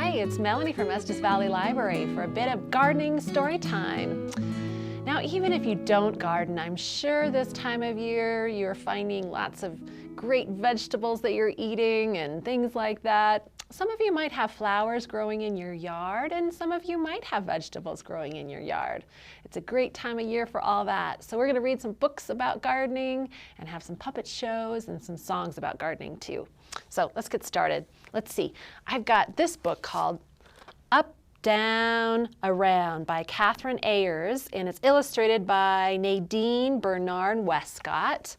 Hi, it's Melanie from Estes Valley Library for a bit of gardening story time. Now, even if you don't garden, I'm sure this time of year you're finding lots of great vegetables that you're eating and things like that. Some of you might have flowers growing in your yard, and some of you might have vegetables growing in your yard. It's a great time of year for all that. So we're going to read some books about gardening and have some puppet shows and some songs about gardening too. So let's get started. Let's see. I've got this book called Up, Down, Around by Catherine Ayres, and it's illustrated by Nadine Bernard Westcott.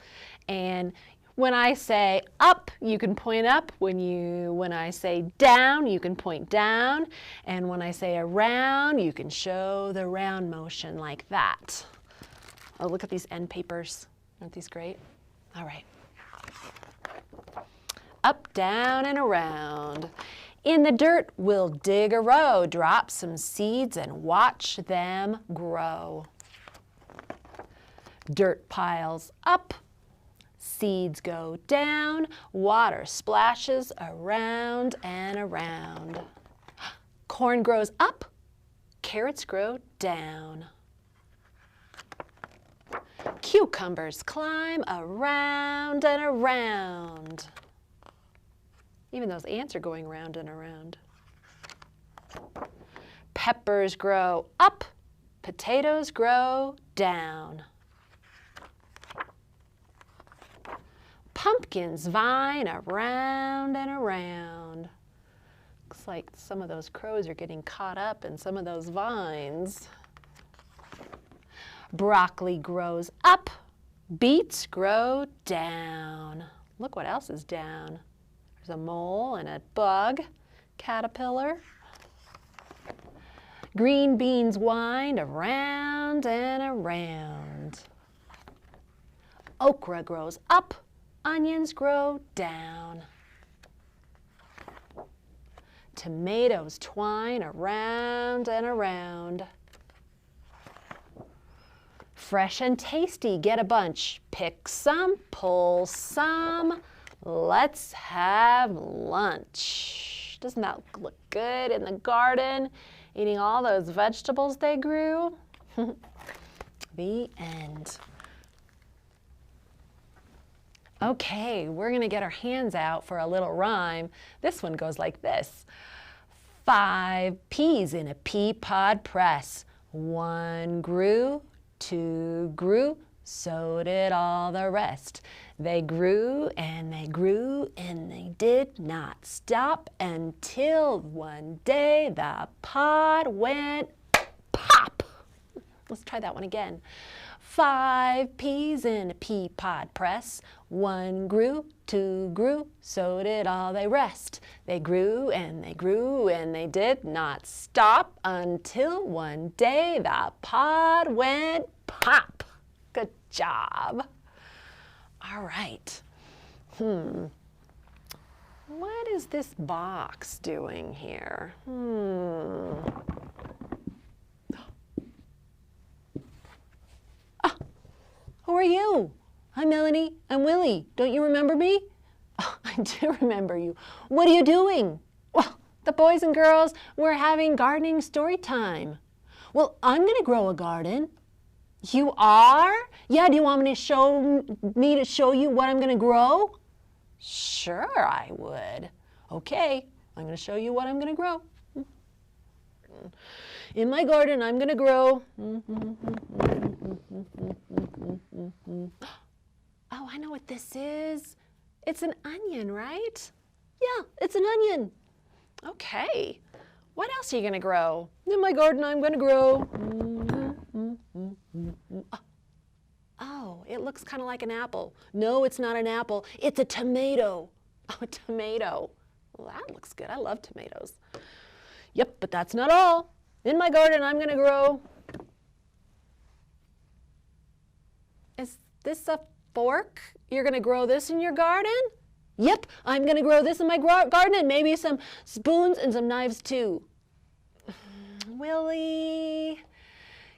And when I say up, you can point up. When I say down, you can point down. And when I say around, you can show the round motion like that. Oh, look at these end papers. Aren't these great? All right. Up, down, and around. In the dirt, we'll dig a row, drop some seeds, and watch them grow. Dirt piles up. Seeds go down, water splashes around and around. Corn grows up, carrots grow down. Cucumbers climb around and around. Even those ants are going round and around. Peppers grow up, potatoes grow down. Pumpkins vine around and around. Looks like some of those crows are getting caught up in some of those vines. Broccoli grows up, beets grow down. Look what else is down. There's a mole and a bug, caterpillar. Green beans wind around and around. Okra grows up, onions grow down. Tomatoes twine around and around. Fresh and tasty, get a bunch. Pick some, pull some. Let's have lunch. Doesn't that look good in the garden? Eating all those vegetables they grew? The end. Okay, we're going to get our hands out for a little rhyme. This one goes like this. 5 peas in a pea pod press. 1 grew, 2 grew, so did all the rest. They grew and they grew and they did not stop until one day the pod went pop. Let's try that one again. 5 peas in a pea pod press. 1 grew, 2 grew, so did all the rest. They grew and they grew and they did not stop until one day the pod went pop. Good job. All right. What is this box doing here? Who are you? I'm Melanie. I'm Willie. Don't you remember me? Oh, I do remember you. What are you doing? Well, the boys and girls, we're having gardening story time. Well, I'm going to grow a garden. You are? Yeah, do you want me to show you what I'm going to grow? Sure, I would. Okay, I'm going to show you what I'm going to grow. In my garden, I'm going to grow. Oh, I know what this is. It's an onion, right? Yeah, it's an onion. Okay. What else are you going to grow? In my garden, I'm going to grow. Oh, it looks kind of like an apple. No, it's not an apple. It's a tomato. Oh, a tomato. Well, that looks good. I love tomatoes. Yep, but that's not all. In my garden, I'm going to grow. Is this a fork? You're going to grow this in your garden? Yep, I'm going to grow this in my garden and maybe some spoons and some knives too. Willie,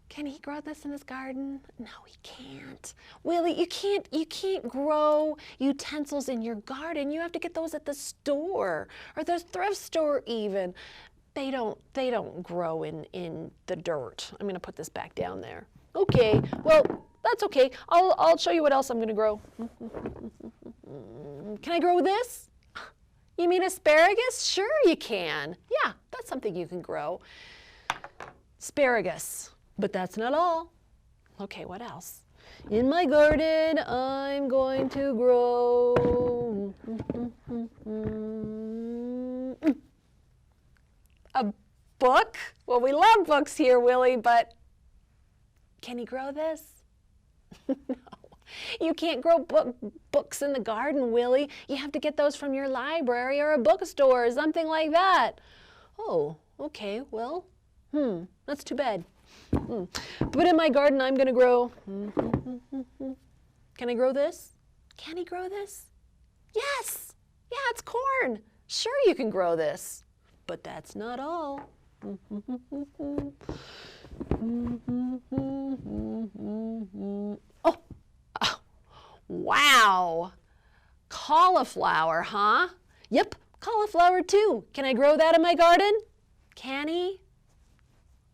can he grow this in his garden? No, he can't. Willie, you can't grow utensils in your garden. You have to get those at the store or the thrift store even. they don't grow in the dirt. I'm gonna put this back down there. Okay, well, that's okay. I'll show you what else I'm gonna grow. Can I grow this? You mean asparagus? Sure you can. Yeah, that's something you can grow. Asparagus, but that's not all. Okay, what else? In my garden, I'm going to grow a book. Well, we love books here, Willie, but can you grow this? No, you can't grow books in the garden, Willie. You have to get those from your library or a bookstore or something like that. Oh, okay, well, that's too bad. But in my garden, I'm gonna grow. Can I grow this? Can he grow this? Yes, yeah, it's corn. Sure you can grow this, but that's not all. Oh, wow, cauliflower, huh? Yep, cauliflower too. Can I grow that in my garden? Can he?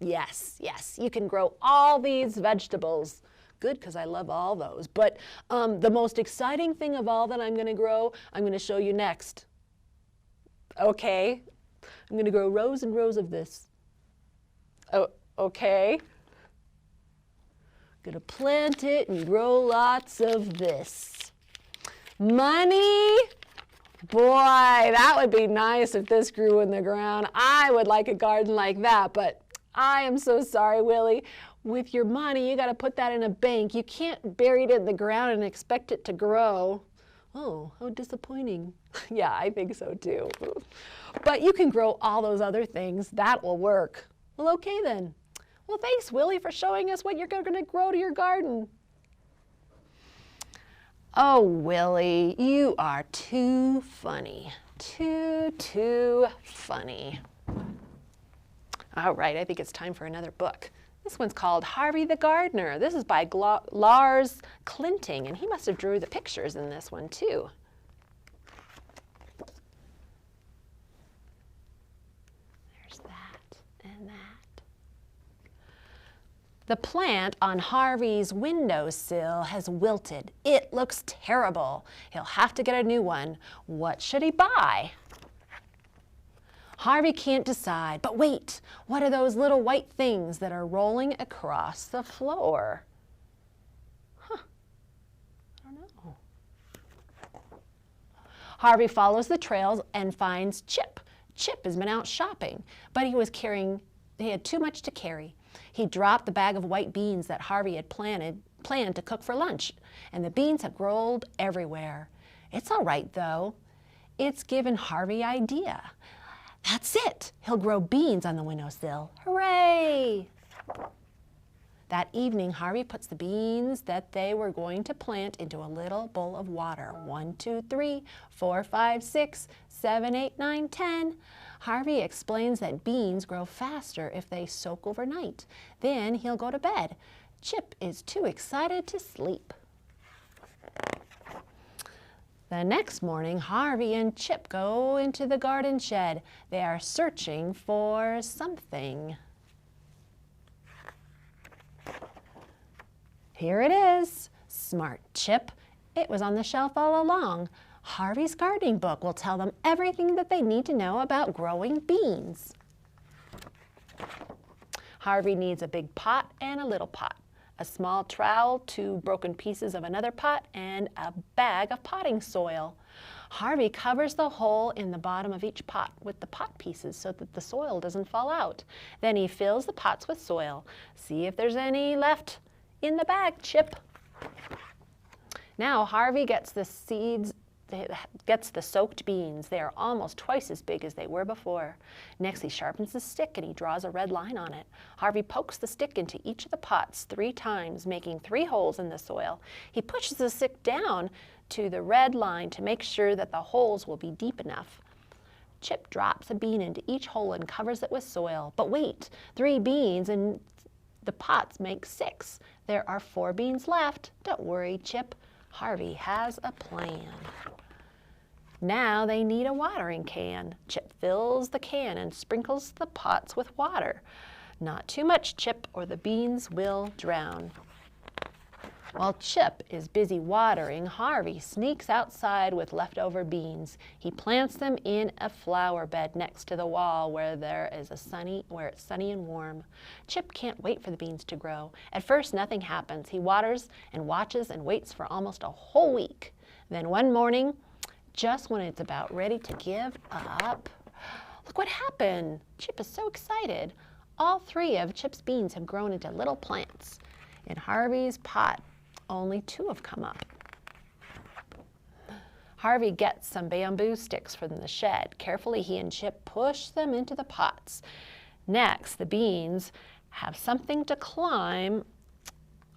Yes, yes, you can grow all these vegetables. Good, because I love all those. But the most exciting thing of all that I'm going to grow, I'm going to show you next. Okay, I'm going to grow rows and rows of this. Oh, okay. Going to plant it and grow lots of this. Money. Boy, that would be nice if this grew in the ground. I would like a garden like that, but I am so sorry, Willie. With your money, you got to put that in a bank. You can't bury it in the ground and expect it to grow. Oh, how disappointing. Yeah, I think so too. But you can grow all those other things. That will work. Well, okay then. Well, thanks, Willie, for showing us what you're going to grow to your garden. Oh, Willie, you are too funny. Too funny. All right, I think it's time for another book. This one's called Harvey the Gardener. This is by Lars Klinting, and he must have drew the pictures in this one too. There's that and that. The plant on Harvey's windowsill has wilted. It looks terrible. He'll have to get a new one. What should he buy? Harvey can't decide, but wait, what are those little white things that are rolling across the floor? Huh, I don't know. Harvey follows the trails and finds Chip. Chip has been out shopping, but he had too much to carry. He dropped the bag of white beans that Harvey had planned to cook for lunch, and the beans have rolled everywhere. It's all right, though. It's given Harvey an idea. That's it! He'll grow beans on the windowsill. Hooray! That evening, Harvey puts the beans that they were going to plant into a little bowl of water. 1, 2, 3, 4, 5, 6, 7, 8, 9, 10. Harvey explains that beans grow faster if they soak overnight. Then he'll go to bed. Chip is too excited to sleep. The next morning, Harvey and Chip go into the garden shed. They are searching for something. Here it is. Smart Chip. It was on the shelf all along. Harvey's gardening book will tell them everything that they need to know about growing beans. Harvey needs a big pot and a little pot, a small trowel, 2 broken pieces of another pot, and a bag of potting soil. Harvey covers the hole in the bottom of each pot with the pot pieces so that the soil doesn't fall out. Then he fills the pots with soil. See if there's any left in the bag, Chip. Now Harvey gets the soaked beans. They are almost twice as big as they were before. Next, he sharpens the stick and he draws a red line on it. Harvey pokes the stick into each of the pots 3 times, making 3 holes in the soil. He pushes the stick down to the red line to make sure that the holes will be deep enough. Chip drops a bean into each hole and covers it with soil. But wait, 3 beans in the pots make 6. There are 4 beans left. Don't worry, Chip. Harvey has a plan. Now they need a watering can. Chip fills the can and sprinkles the pots with water. Not too much, Chip, or the beans will drown. While Chip is busy watering, Harvey sneaks outside with leftover beans. He plants them in a flower bed next to the wall where it's sunny and warm. Chip can't wait for the beans to grow. At first, nothing happens. He waters and watches and waits for almost a whole week. Then one morning, just when it's about ready to give up, look what happened. Chip is so excited. All 3 of Chip's beans have grown into little plants. In Harvey's pot, only 2 have come up. Harvey gets some bamboo sticks from the shed. Carefully, he and Chip push them into the pots. Next, the beans have something to climb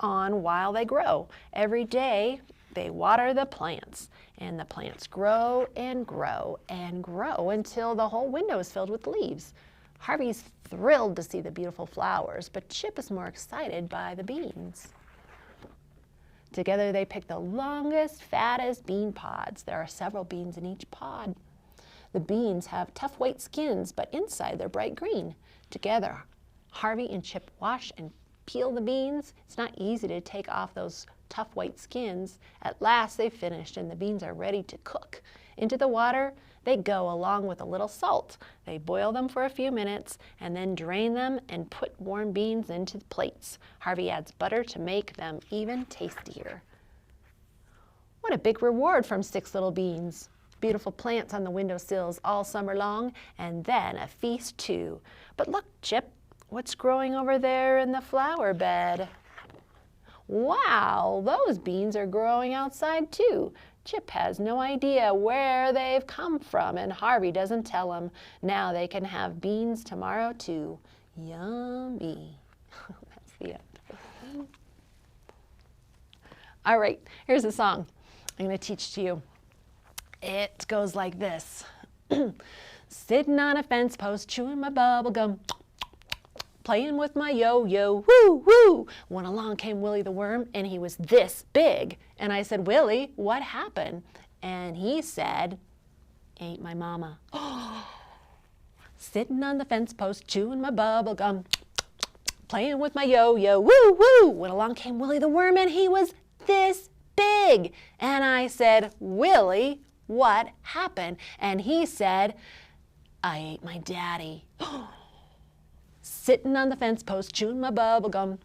on while they grow. Every day, they water the plants, and the plants grow and grow and grow until the whole window is filled with leaves. Harvey's thrilled to see the beautiful flowers, but Chip is more excited by the beans. Together they pick the longest, fattest bean pods. There are several beans in each pod. The beans have tough white skins, but inside they're bright green. Together, Harvey and Chip wash and peel the beans. It's not easy to take off those tough white skins. At last they've finished and the beans are ready to cook. Into the water they go along with a little salt. They boil them for a few minutes and then drain them and put warm beans into the plates. Harvey adds butter to make them even tastier. What a big reward from 6 little beans. Beautiful plants on the windowsills all summer long, and then a feast too. But look, Chip, what's growing over there in the flower bed? Wow, those beans are growing outside too. Chip has no idea where they've come from, and Harvey doesn't tell him. Now they can have beans tomorrow too. Yummy. That's the end. All right, here's a song I'm going to teach to you. It goes like this. Sitting on a fence post, chewing my bubble gum, playing with my yo-yo, woo, woo. When along came Willie the worm, and he was this big. And I said, Willie, what happened? And he said, ate my mama. Sitting on the fence post, chewing my bubble gum, playing with my yo-yo, woo, woo. When along came Willie the worm, and he was this big. And I said, Willie, what happened? And he said, I ate my daddy. Sitting on the fence post, chewing my bubble gum,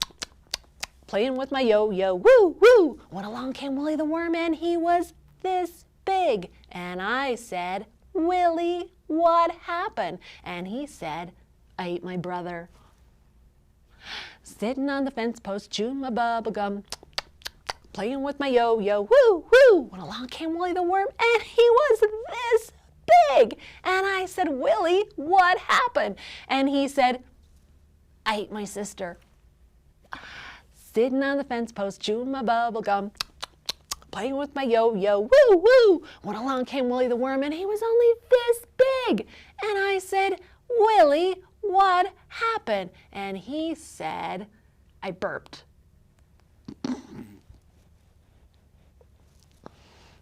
playing with my yo-yo, woo, woo. When along came Willie the worm, and he was this big. And I said, Willie, what happened? And he said, I ate my brother. Sitting on the fence post, chewing my bubble gum, playing with my yo-yo, woo, woo. When along came Willie the worm, and he was this big. And I said, Willie, what happened? And he said, I ate my sister. Sitting on the fence post, chewing my bubble gum, playing with my yo-yo, woo, woo. When along came Willie the worm, and he was only this big. And I said, Willie, what happened? And he said, I burped.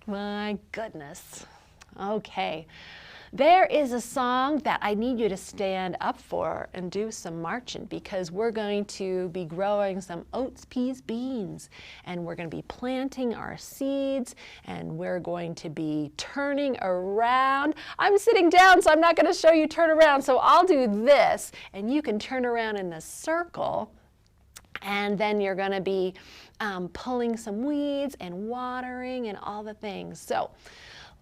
My goodness. Okay. There is a song that I need you to stand up for and do some marching, because we're going to be growing some oats, peas, beans, and we're going to be planting our seeds, and we're going to be turning around. I'm sitting down, so I'm not going to show you turn around, so I'll do this, and you can turn around in a circle, and then you're going to be pulling some weeds and watering and all the things. So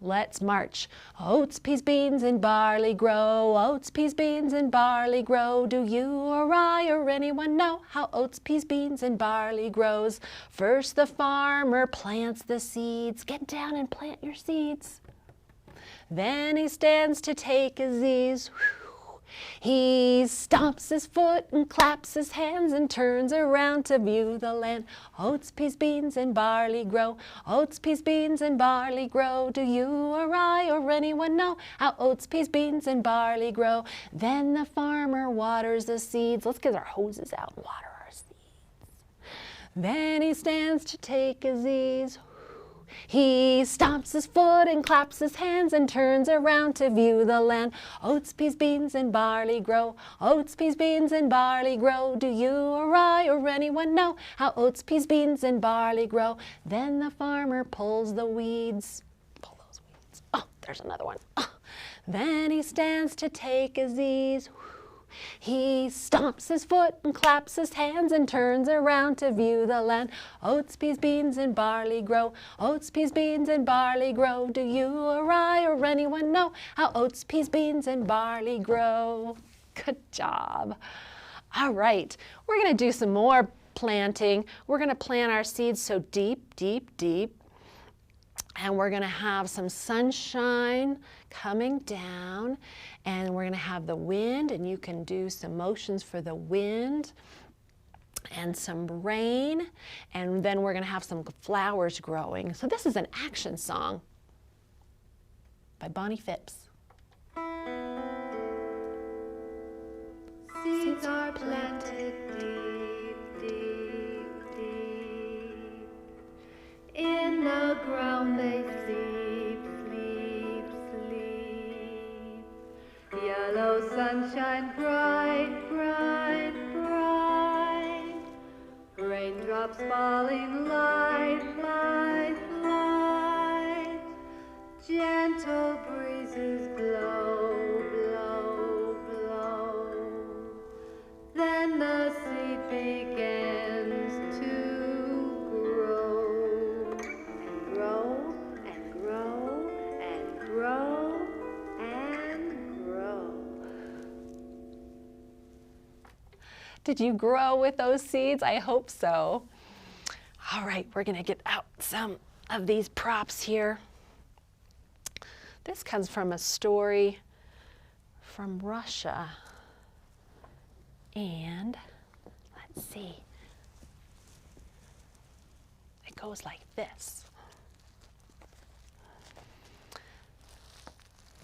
let's march. Oats, peas, beans, and barley grow. Oats, peas, beans, and barley grow. Do you or I or anyone know how oats, peas, beans, and barley grows? First the farmer plants the seeds. Get down and plant your seeds. Then he stands to take his ease. He stomps his foot and claps his hands and turns around to view the land. Oats, peas, beans, and barley grow. Oats, peas, beans, and barley grow. Do you or I or anyone know how oats, peas, beans, and barley grow? Then the farmer waters the seeds. Let's get our hoses out and water our seeds. Then he stands to take his ease. He stomps his foot and claps his hands and turns around to view the land. Oats, peas, beans, and barley grow. Oats, peas, beans, and barley grow. Do you or I or anyone know how oats, peas, beans, and barley grow? Then the farmer pulls the weeds. Pull those weeds. Oh, there's another one. Oh. Then he stands to take his ease. He stomps his foot and claps his hands and turns around to view the land. Oats, peas, beans, and barley grow. Oats, peas, beans, and barley grow. Do you or I or anyone know how oats, peas, beans, and barley grow? Good job. All right, we're going to do some more planting. We're going to plant our seeds so deep, deep, deep. And we're going to have some sunshine coming down, and we're going to have the wind, and you can do some motions for the wind, and some rain, and then we're going to have some flowers growing. So this is an action song by Bonnie Phipps. Seeds are planted deep, deep, deep. In the ground they sleep, sleep, sleep. Yellow sunshine bright, bright, bright. Raindrops falling light, light, light. Gentle breezes blow, blow, blow. Then the seed begins to grow, and grow, and grow, and grow, and grow. Did you grow with those seeds? I hope so. All right, we're going to get out some of these props here. This comes from a story from Russia. And let's see. It goes like this.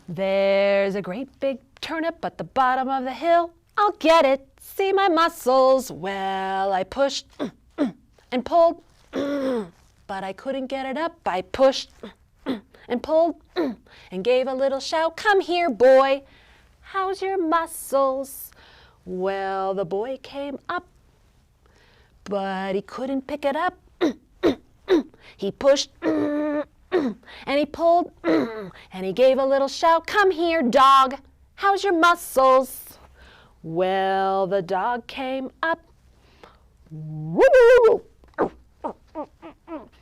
There's a great big turnip at the bottom of the hill. I'll get it. See my muscles. Well, I pushed and pulled, but I couldn't get it up. I pushed and pulled and gave a little shout. Come here, boy. How's your muscles? Well, the boy came up, but he couldn't pick it up. He pushed and he pulled and he gave a little shout. Come here, dog. How's your muscles? Well, the dog came up,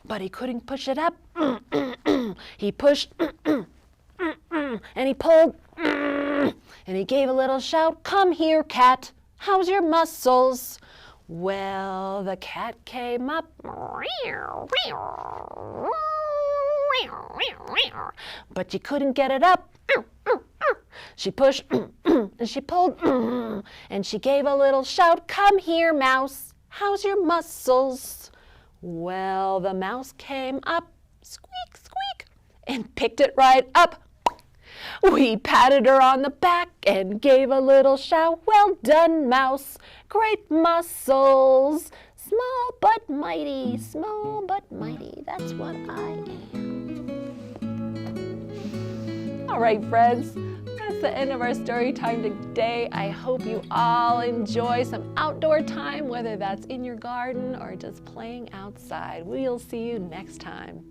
but he couldn't push it up. He pushed and he pulled and he gave a little shout. Come here, cat. How's your muscles? Well, the cat came up, but you couldn't get it up. She pushed and she pulled and she gave a little shout. Come here, mouse. How's your muscles? Well, the mouse came up, squeak, squeak, and picked it right up. We patted her on the back and gave a little shout. Well done, mouse. Great muscles. Small but mighty, small but mighty. That's what I am. All right, friends. That's the end of our story time today. I hope you all enjoy some outdoor time, whether that's in your garden or just playing outside. We'll see you next time.